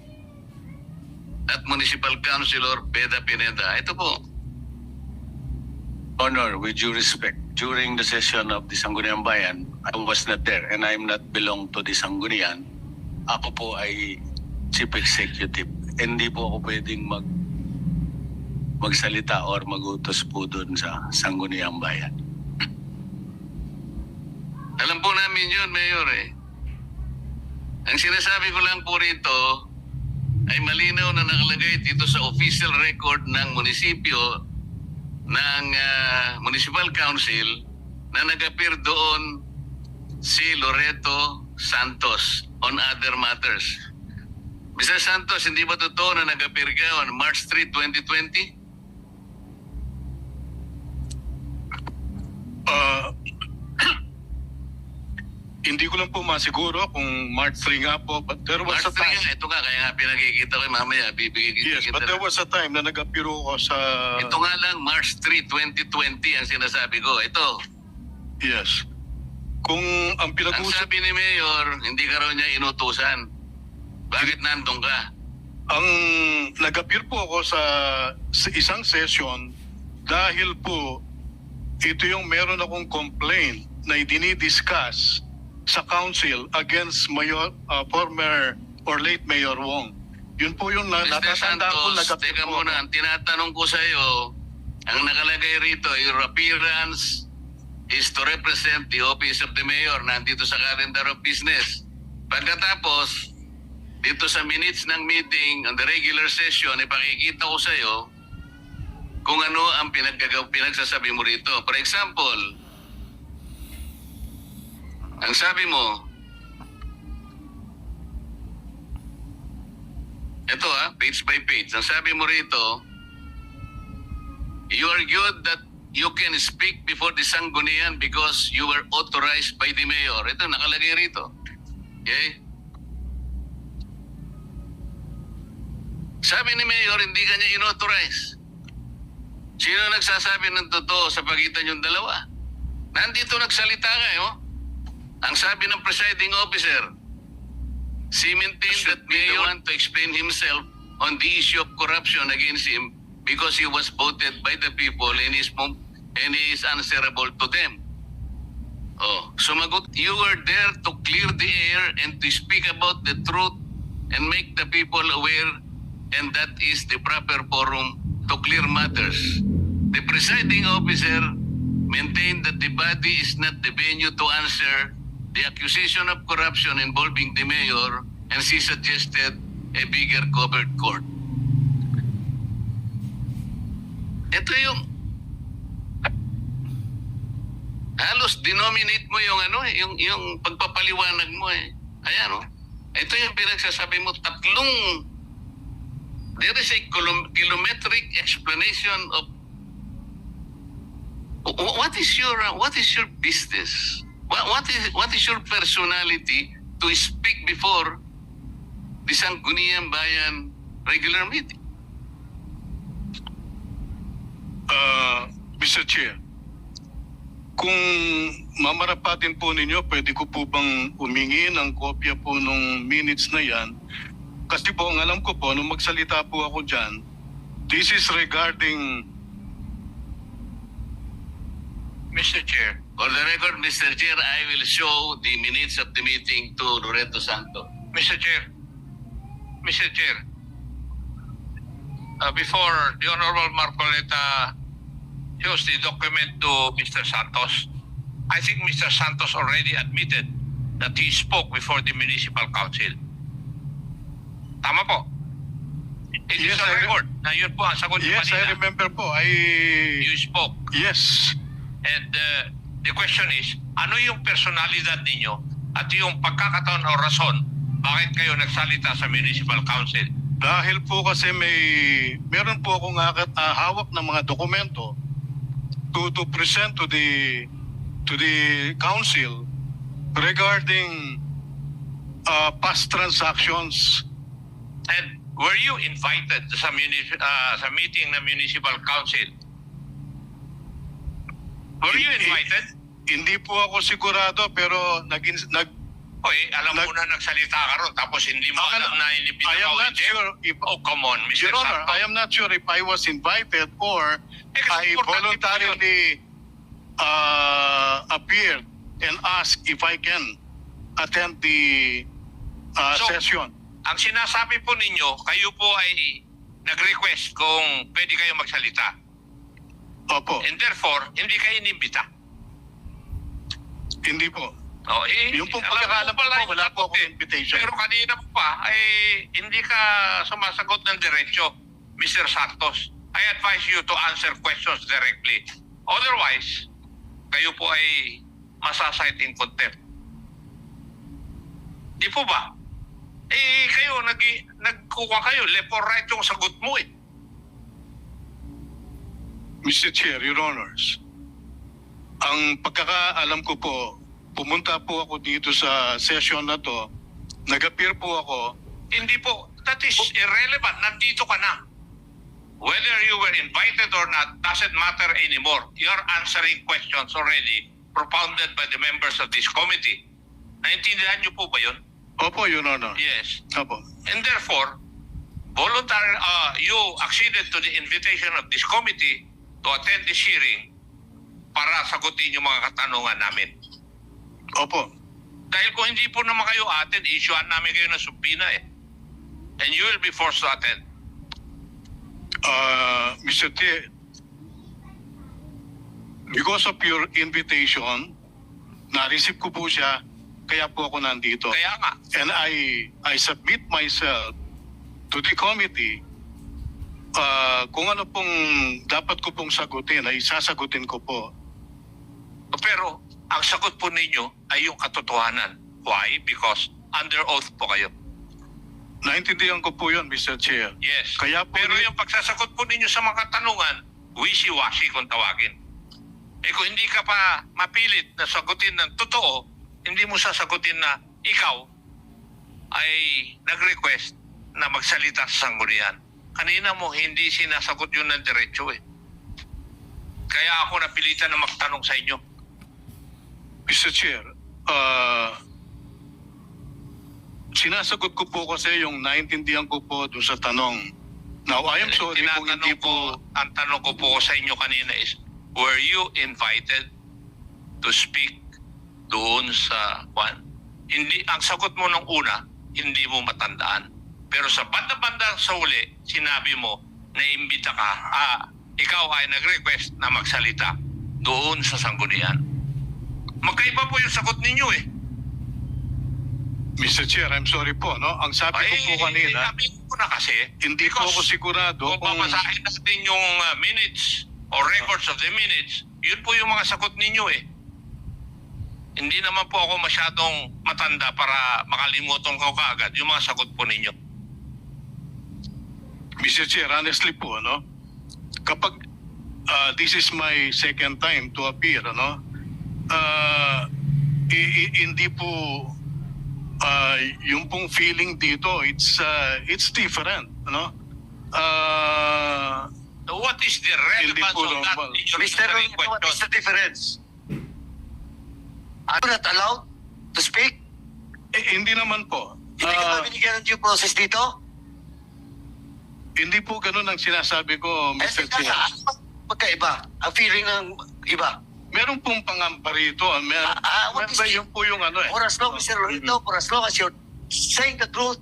at Municipal Councilor Beda Pineda. Ito po. Honor, with due respect, during the session of the Sangguniang Bayan, I was not there and I'm not belong to the Sanggunian. Ako po ay Chief Executive. Hindi po ako pwedeng magsalita or magutos po doon sa Sangguniang Bayan. Alam po namin yun, Mayor eh. Ang sinasabi ko lang po rito ay malinaw na nakalagay dito sa official record ng munisipyo ng Municipal Council na nag-appear doon si Loreto Santos on other matters. Mr. Santos, hindi ba totoo na nag-appear ka on March 3, 2020? Hindi ko lang po masiguro kung March 3 nga po, but there was March a 3 time. nga, ito nga, kaya nga pinakikita ko mamaya, bibigyan Yes, kita. but there was a time na nag-appear ako sa... Ito nga lang, March 3, 2020 ang sinasabi ko. Ito, Yes. Kung ang ang pinag-usap... sabi ni Mayor, hindi ka raw niya inutusan. Bakit nandun ka? Ang nag-appear po ako sa isang session dahil po ito yung meron akong complaint na dinidiscuss sa council against former or late Mayor Wong. Yun po yung Mr. natatandaan ko. Santos, teka muna, ang tinatanong ko sa iyo, ang nakalagay rito, your appearance is to represent the office of the mayor, nandito sa calendar of business. Pagkatapos, dito sa minutes ng meeting, on the regular session, ipakikita ko sa iyo kung ano ang pinagsasabi mo rito. For example, ang sabi mo, ito page by page, ang sabi mo rito, you argued that you can speak before the Sanggunian because you were authorized by the mayor. Ito, nakalagay rito. Okay? Sabi ni Mayor, hindi kanya inauthorize. Sino nagsasabi ng totoo sa pagitan yung dalawa? Nandito nagsalita kayo. Ang sabi ng presiding officer, he maintained that Mayor want to explain himself on the issue of corruption against him because he was voted by the people and he is answerable to them. Oh, sumagot, you were there to clear the air and to speak about the truth and make the people aware, and that is the proper forum to clear matters. The presiding officer maintained that the body is not the venue to answer the accusation of corruption involving the mayor, and she suggested a bigger covered court. Ito yung halos denominate mo yung yung pagpapaliwanag mo eh. Ayan oh. Ito yung pinagsasabi mo, there is a kilometric explanation of what is your business? What is your personality to speak before the Sangguniang Bayan regular meeting? Mr. Chair, kung mamarapatin po ninyo, pwede ko po bang humingi ng kopya po nung minutes na yan? Kasi po, ang alam ko po, nung magsalita po ako dyan, this is regarding... Mr. Chair, For the record, Mr. Chair, I will show the minutes of the meeting to Loreto Santo. Mr. Chair, before the Honorable Marcoleta shows the document to Mr. Santos, I think Mr. Santos already admitted that he spoke before the Municipal Council. Tama po? It is Yes, on I record na yun po ang sagot niyo Yes, I kanina. remember po. You spoke. Yes. And the question is, ano yung personalidad ninyo at yung pagkakataon o rason bakit kayo nagsalita sa Municipal Council? Dahil po kasi meron po akong hawak ng mga dokumento to present to the council regarding past transactions. And were you invited sa meeting ng Municipal Council? Were you invited? Hindi po ako sigurado pero Oy, alam mo na nagsalita ka ron tapos hindi mo alam na inibita I am ka not ulit. sure if Oh, come on, Mr. Your Honor, Santos. I am not sure if I was invited or Kasi I importante po voluntarily appeared and asked if I can attend the So, session. Ang sinasabi po ninyo, kayo po ay nag-request kung pwede kayo magsalita. Opo, And therefore, hindi kayo inimbita. hindi po. Oh, Yung pong alam pagkakalam mo pala ko po, yung wala po sagot akong invitation. Pero kanina pa, ay hindi ka sumasagot ng diretsyo, Mr. Santos. I advise you to answer questions directly. Otherwise, kayo po ay masasite in contempt. Di po ba? Eh, kayo, nagkuha kayo, left or right yung sagot mo eh. Mr. Chair, Your Honors, ang pagkakaalam ko po, pumunta po ako dito sa session na to, nag-appear po ako. Hindi po. That is irrelevant. Nandito ka na. Whether you were invited or not doesn't matter anymore. You're answering questions already propounded by the members of this committee. Naintindihan niyo po ba yun? Opo, Your Honor. Yes. Opo. And therefore, you acceded to the invitation of this committee to attend this hearing para sagutin yung mga katanungan namin. Opo. Dahil kung hindi po naman kayo attend, issuean namin kayo ng subpoena eh. And you will be forced to attend. Mr. Chair, because of your invitation, na-receive ko po siya, kaya po ako nandito. Kaya nga. And I submit myself to the committee. Kung ano pong dapat ko pong sagutin, ay sasagutin ko po. Pero ang sagot po ninyo ay yung katotohanan. Why? Because under oath po kayo. Naintindihan ko po yun, Mr. Chair. Yes. Kaya po Pero yung pagsasagot po ninyo sa mga katanungan, wishy-washy kung tawagin. Eh kung hindi ka pa mapilit na sagutin ng totoo, hindi mo sasagutin na ikaw ay nag-request na magsalita sa sanggunian. kanina mo hindi sinasagot yun ng diretso eh. Kaya ako napilitan na magtanong sa inyo. Mr. Chair, sinasagot ko po kasi yung naintindihan ko po doon sa tanong. Now, I am sorry kung hindi po... Ang tanong ko po sa inyo kanina is, were you invited to speak doon sa Juan? Hindi, ang sagot mo nung una, hindi mo matandaan. Pero sa banda-banda sa uli, sinabi mo na imbita ka, ikaw ay nag-request na magsalita doon sa sanggunian. Magkaiba po yung sagot ninyo eh. Mr. Chair, I'm sorry po, no? Ang sabi ko po kanina, Sabi ko na kasi, hindi po ako sigurado kung babasahin natin yung minutes or records of the minutes, yun po yung mga sagot ninyo eh. Hindi naman po ako masyadong matanda para makalimutan ko kaagad yung mga sagot po ninyo. Mr. Chair, honestly po, no? Kapag this is my second time to appear, no? Hindi po yung pong feeling dito, it's different, no? What is the relevance po of that? normal. Mr. What is the difference? Are you not allowed to speak? Hindi naman po. Hindi ka ba binigyan ng due process dito? Hindi po ganun ang sinasabi ko, Mr. Chair. Magkaiba. Ang feeling ng iba. Meron pong pangamba rito. What is Yun po yung ano eh. For as long, Mr. Lolito, for as long as you're saying the truth,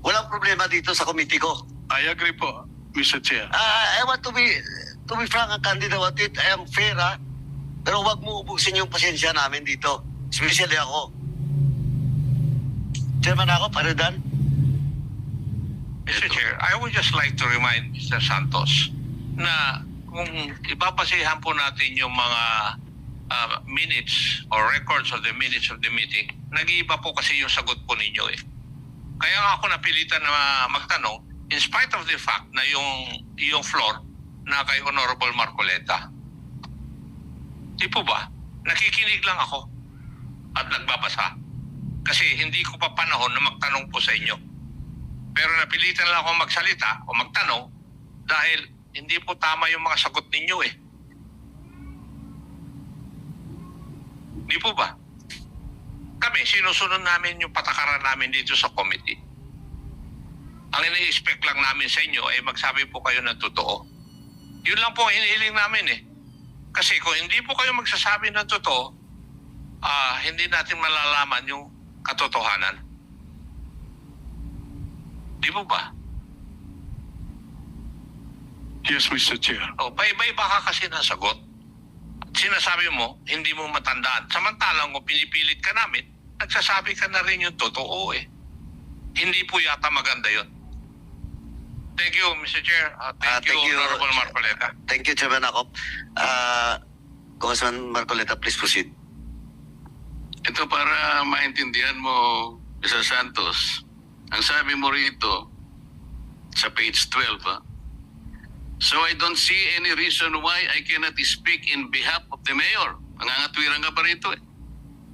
walang problema dito sa committee ko. I agree po, Mr. Chair. I want to be frank and candid about it. I am fair, pero wag mo ubusin yung pasensya namin dito. Especially ako. Chairman ako, Paredan. Mr. Chair, I would just like to remind Mr. Santos na kung ipapasihan po natin yung mga minutes or records of the minutes of the meeting, nag-iiba po kasi yung sagot po ninyo eh. Kaya nga ako napilitan na magtanong in spite of the fact na yung floor na kay Honorable Marcoleta. Di po ba? Nakikinig lang ako at nagbabasa. Kasi hindi ko pa panahon na magtanong po sa inyo. Pero napilitan lang ako magsalita o magtanong dahil hindi po tama yung mga sagot ninyo eh. Di po ba? Kami, sinusunod namin yung patakaran namin dito sa committee. Ang ini-expect lang namin sa inyo ay magsabi po kayo ng totoo. Yun lang po ang hinihiling namin eh. Kasi kung hindi po kayo magsasabi ng totoo, hindi natin malalaman yung katotohanan. Di po ba? Yes, Mr. Chair. O, iba-iba ka kasi ng sagot. Sinasabi mo, hindi mo matandaan. Samantalang kung pinipilit ka namin, nagsasabi ka na rin yung totoo eh. Hindi po yata maganda yun. Thank you, Mr. Chair. Thank you, Honorable Marcoleta. Thank you, Chairman Akop. Congressman Marcoleta, please proceed. Ito para maintindihan mo, Mr. Santos. Ang sabi mo rito sa page 12, so I don't see any reason why I cannot speak in behalf of the mayor. Nangangatwiran ka pa rito eh.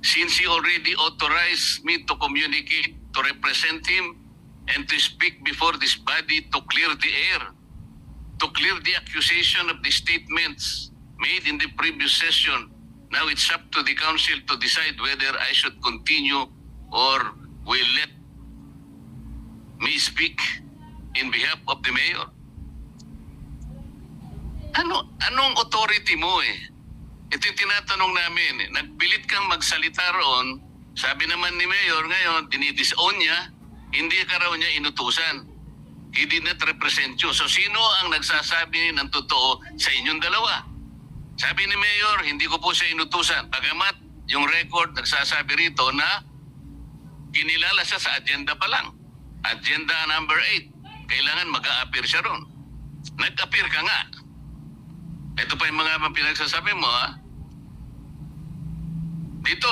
Since he already authorized me to communicate, to represent him, and to speak before this body to clear the air, to clear the accusation of the statements made in the previous session. Now it's up to the council to decide whether I should continue or will let me speak in behalf of the mayor. Anong authority mo eh? Ito yung tinatanong namin eh. Nagpilit kang magsalita roon, sabi naman ni mayor ngayon, dinidisown niya, hindi ka raw niya inutusan. He did not represent you. So sino ang nagsasabi ng totoo sa inyong dalawa? Sabi ni mayor, hindi ko po siya inutusan. Bagamat yung record nagsasabi rito na kinilala siya sa agenda pa lang. Agenda number 8. Kailangan mag-a-appear siya ron. Nag-appear ka nga. Ito pa yung mga pinagsasabi mo, ha? Dito,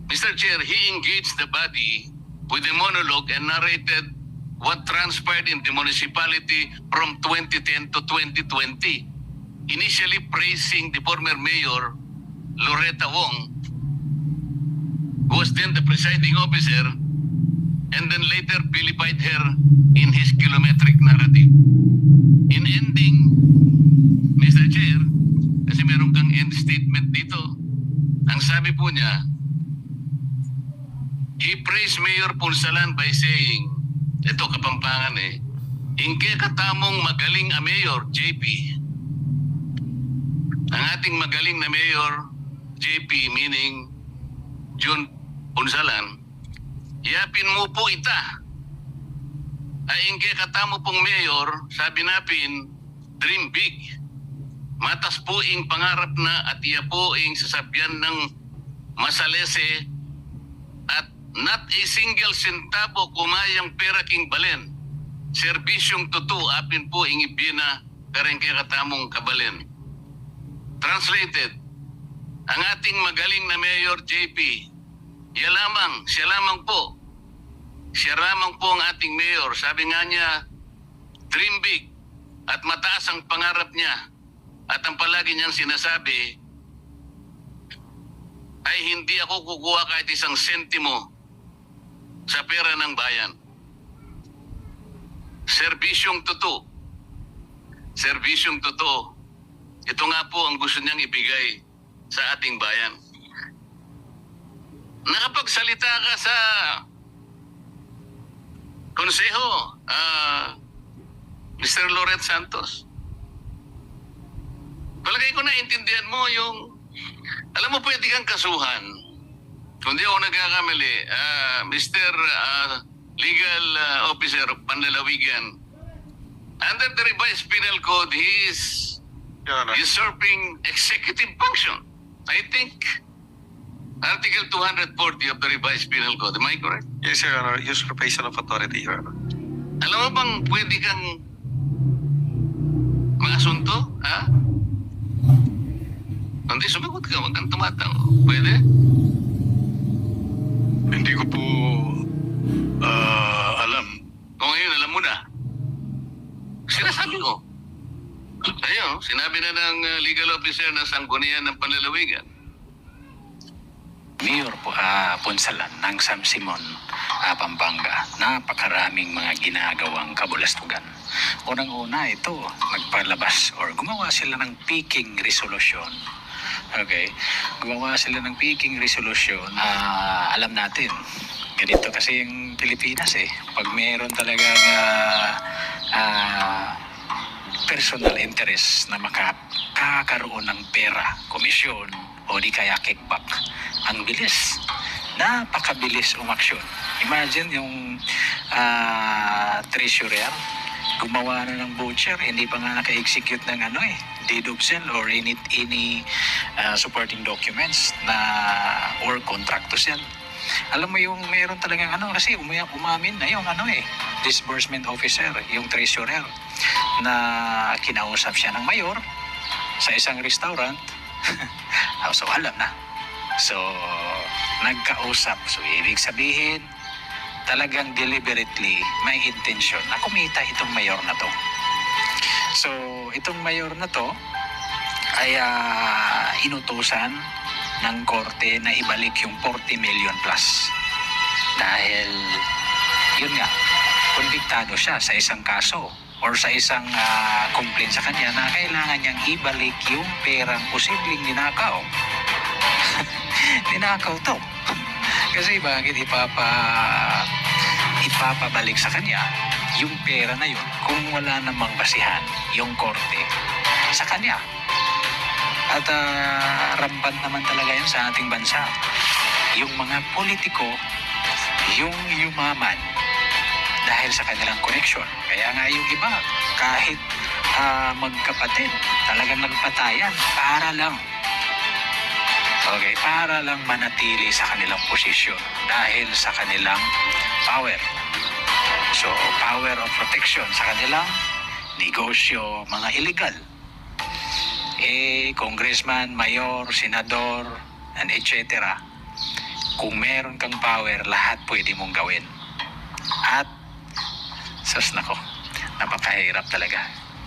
Mr. Chair, he engaged the body with a monologue and narrated what transpired in the municipality from 2010 to 2020. Initially praising the former mayor, Loretta Wong, who was then the presiding officer, and then later vilified her in his kilometric narrative. In ending, Mr. Chair, kasi meron kang end statement dito, ang sabi po niya, he praised Mayor Punsalan by saying, ito Kapampangan ingke katamong magaling a Mayor, JP. Ang ating magaling na Mayor, JP, meaning June Punsalan, yapin mo po ita. Ay ingke katamo pong Mayor, sabi napin, dream big. Matas po ing pangarap na at iya po ing sasabyan ng masalese at not a single centavo kumayang pera king balen. Serbisyong tutu apin po ing ibina kareng kaya katamong kabalen. Translated, ang ating magaling na Mayor JP, siya lamang po ang ating Mayor. Sabi nga niya, dream big at mataas ang pangarap niya. At ang palagi niyang sinasabi ay hindi ako kukuha kahit isang sentimo sa pera ng bayan. Serbisyong totoo. Serbisyong totoo. Ito nga po ang gusto niyang ibigay sa ating bayan. Nakapagsalita ka sa konseho, Mr. Loret Santos. Palagay ko naintindihan mo yung, alam mo pwede kang kasuhan. Kung di ako nagkakamali, Mr. Legal Officer of Panlalawigan, under the revised penal code, he is usurping executive function. I think Article 240 of the revised penal code. Am I correct? Yes, Your Honor. Usurpation of authority, Your Honor. Alam mo bang pwede kang maasunto? Ha? Hindi, sumagot ka. Huwag kang tumatang. Pwede? Hindi ko po alam. Kung ngayon, alam mo na. Sinasabi ko. Ayun, sinabi na ng legal officer ng Sanggunian ng Panlalawigan. Mayor po Punsalan ng San Simon, Pampanga, napakaraming mga ginagawang kabulastugan. Unang-una ito, nagpalabas or gumawa sila ng Peking Resolution. Okay, gumawa sila ng Peking Resolution. Alam natin, ganito kasi yung Pilipinas pag mayroon talagang personal interest na makakaroon ng pera, komisyon, o di kaya kickback, ang bilis. Napakabilis umaksyon. Imagine yung treasurer, gumawa na ng voucher, hindi pa nga naka-execute ng deed of sale or any supporting documents na or contract to sell. Alam mo yung meron talagang kasi umamin na yung disbursement officer, yung treasurer, na kinausap siya ng mayor sa isang restaurant. So alam na. So nagkausap. So ibig sabihin, talagang deliberately may intention na kumita itong mayor na to. So itong mayor na to ay inutusan ng korte na ibalik yung 40 million plus. Dahil yun nga, konbiktado siya sa isang kaso or sa isang complaint sa kanya na kailangan niyang ibalik yung perang posibleng ninakaw. Ninakaw to. Kasi bakit ipapabalik sa kanya yung pera na yun kung wala namang basihan yung korte sa kanya? At rampant naman talaga yan sa ating bansa. Yung mga politiko, yung yumaman dahil sa kanilang connection. Kaya nga yung iba, kahit magkapatid, talagang nagpatayan para lang. Okay, para lang manatili sa kanilang posisyon dahil sa kanilang power. So, power of protection sa kanilang negosyo, mga illegal. Congressman, mayor, senador, and etc. Kung meron kang power, lahat pwede mong gawin. At, sus nako, napakahirap talaga.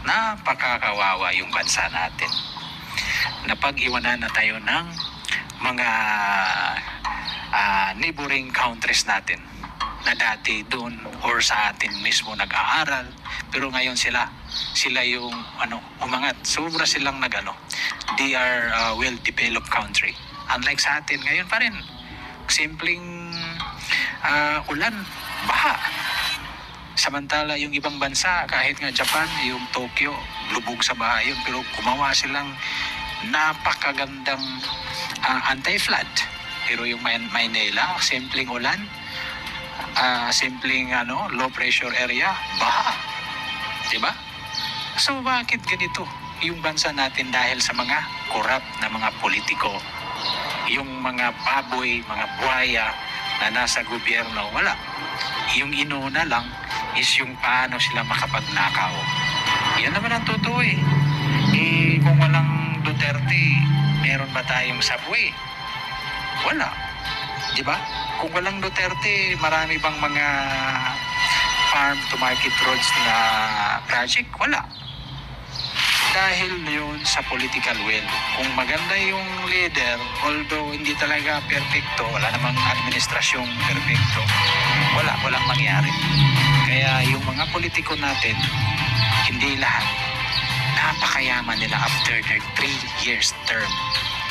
Napakakawawa yung bansa natin. Napag-iwanan na tayo ng mga neighboring countries natin. na dati doon or sa atin mismo nag-aaral, pero ngayon sila yung umangat. Sobra silang they are a well-developed country. Unlike sa atin ngayon pa rin, simpleng ulan, baha. Samantala yung ibang bansa, kahit nga Japan, yung Tokyo, lubog sa baha yun, pero gumawa silang napakagandang anti-flood. Pero yung Maynila, simpleng ulan, simpleng low pressure area, baha. Diba? So bakit ganito yung bansa natin dahil sa mga corrupt na mga politiko, yung mga baboy, mga buhaya na nasa gobyerno, wala. Yung inuna lang is yung paano sila makapagnakaw. Yan naman ang totoo eh. Kung walang Duterte, meron ba tayong subway? Wala. Diba? Kung walang Duterte, marami bang mga farm to market roads na project? Wala. Dahil yun sa political will. Kung maganda yung leader, although hindi talaga perfecto, wala namang administrasyong perfecto, walang mangyari. Kaya yung mga politiko natin, hindi lahat, napakayaman nila after their 3 years term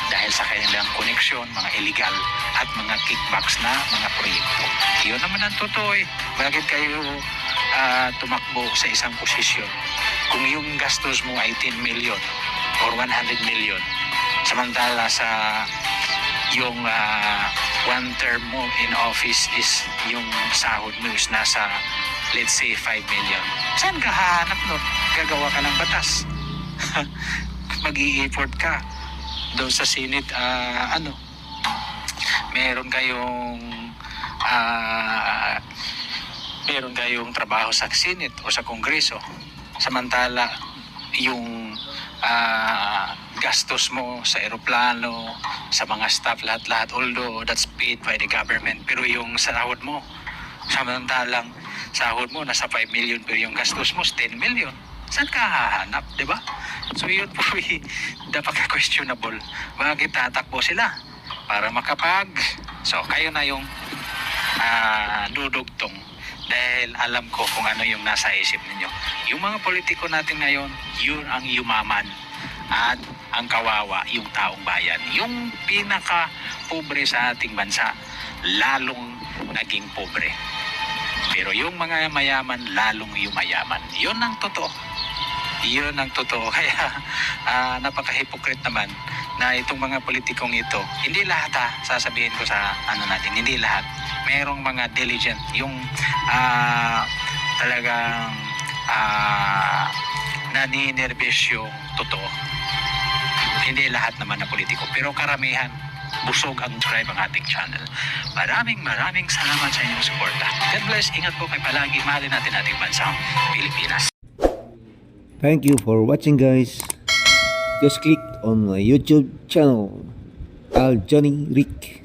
dahil sa kanilang koneksyon, mga illegal at mga kickbacks na mga proyekto. Yun naman ang totoo eh. Bakit kayo tumakbo sa isang posisyon? Kung yung gastos mo ay 10 million or 100 million, samantala sa yung one term mo in office is yung sahod mo is nasa, let's say, 5 million. Saan ka hahanap nun? Gagawa ka ng batas. Mag-i-effort ka. Doon sa Senate, meron kayong trabaho sa Senate o sa Kongreso. Samantala, yung gastos mo sa eroplano, sa mga staff, lahat-lahat, although that's paid by the government, pero yung sahod mo, samantalang sahod mo nasa 5 million, pero yung gastos mo 10 million. Saan ka hahanap, di ba? So yun po napaka-questionable. Bakit tatakbo sila? Para so kayo na yung dudugtong. Dahil alam ko kung ano yung nasa isip ninyo. Yung mga politiko natin ngayon, yun ang yumaman. At ang kawawa, yung taong bayan. Yung pinaka-pobre sa ating bansa, lalong naging pobre. Pero yung mga mayaman, lalong yumayaman. Yun ang totoo. Yun ang totoo. Kaya napaka-hypocrite naman na itong mga politikong ito, hindi lahat sasabihin ko sa natin, hindi lahat. Merong mga diligent, yung talagang naninervous yung totoo. Hindi lahat naman na politiko, pero karamihan busog ang subscribe ang ating channel. Maraming salamat sa inyong suporta. God bless, ingat po kayo palagi, mahalin natin ating bansang Pilipinas. Thank you for watching, guys. Just click on my YouTube channel, Al Johnny Rick.